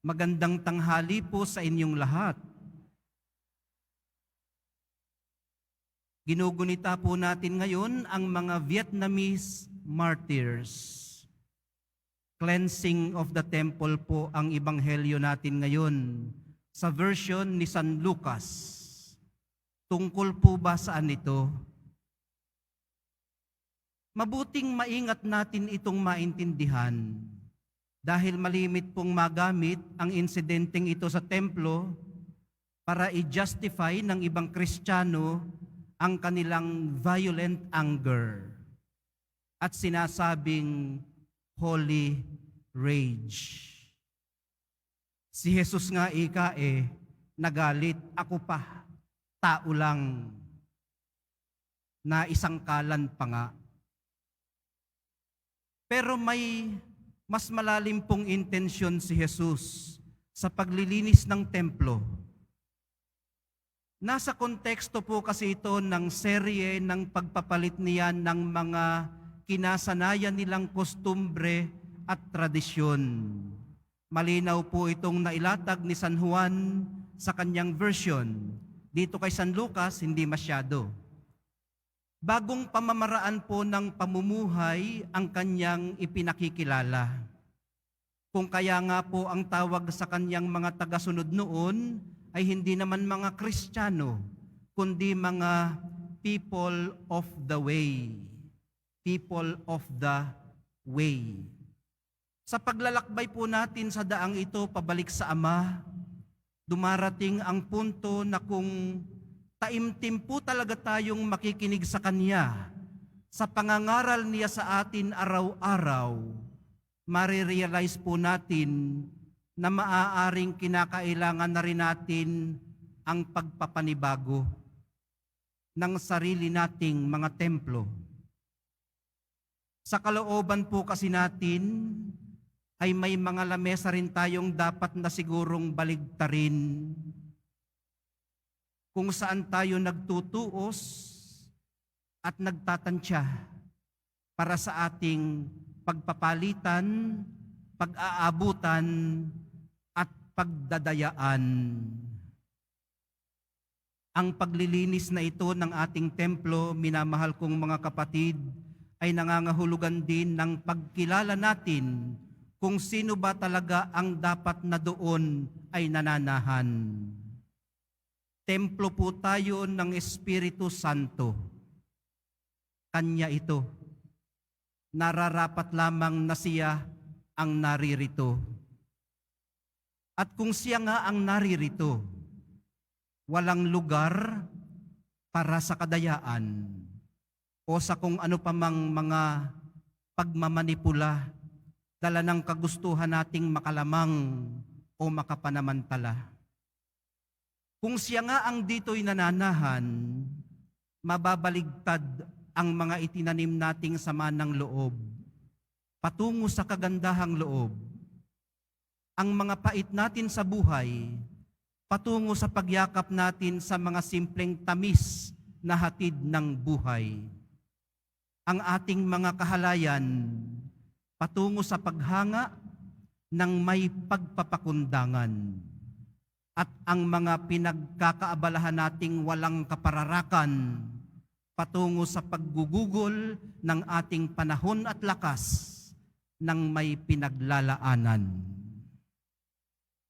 Magandang tanghali po sa inyong lahat. Ginugunita po natin ngayon ang mga Vietnamese martyrs. Cleansing of the temple po ang ebanghelyo natin ngayon sa version ni San Lucas. Tungkol po ba saan ito? Mabuting maingat natin itong maintindihan dahil malimit pong magamit ang insidenteng ito sa templo para i-justify ng ibang Kristiyano ang kanilang violent anger at sinasabing holy rage. Si Jesus nga nagalit, ako pa, tao lang, na isangkalan pa nga. Pero may mas malalim pong intensyon si Jesus sa paglilinis ng templo. Nasa konteksto po kasi ito ng serye ng pagpapalit niya ng mga kinasanayan nilang kostumbre at tradisyon. Malinaw po itong nailatag ni San Juan sa kanyang version. Dito kay San Lucas, hindi masyado. Bagong pamamaraan po ng pamumuhay ang kanyang ipinakikilala. Kung kaya nga po ang tawag sa kanyang mga tagasunod noon ay hindi naman mga Kristiyano, kundi mga people of the way. People of the way. Sa paglalakbay po natin sa daang ito pabalik sa Ama, dumarating ang punto na kung taimtim po talaga tayong makikinig sa Kanya, sa pangangaral niya sa atin araw-araw, marirealize po natin na maaaring kinakailangan na rin natin ang pagpapanibago ng sarili nating mga templo. Sa kalooban po kasi natin ay may mga lamesa rin tayong dapat na sigurong baligtarin kung saan tayo nagtutuos at nagtatansya para sa ating pagpapalitan, pag-aabutan, at pagdadayaan. Ang paglilinis na ito ng ating templo, minamahal kong mga kapatid, ay nangangahulugan din ng pagkilala natin kung sino ba talaga ang dapat na doon ay nananahan. Templo po tayo ng Espiritu Santo. Kanya ito. Nararapat lamang na siya ang naririto. At kung siya nga ang naririto, walang lugar para sa kadayaan o sa kung ano pa mang mga pagmamanipula, dala ng kagustuhan nating makalamang o makapanamantala. Kung siya nga ang dito'y nananahan, mababaligtad ang mga itinanim nating sama ng loob, patungo sa kagandahang loob. Ang mga pait natin sa buhay, patungo sa pagyakap natin sa mga simpleng tamis na hatid ng buhay. Ang ating mga kahalayan, patungo sa paghanga ng may pagpapakundangan. At ang mga pinagkakaabalahan nating walang kapararakan patungo sa paggugugol ng ating panahon at lakas ng may pinaglalaanan.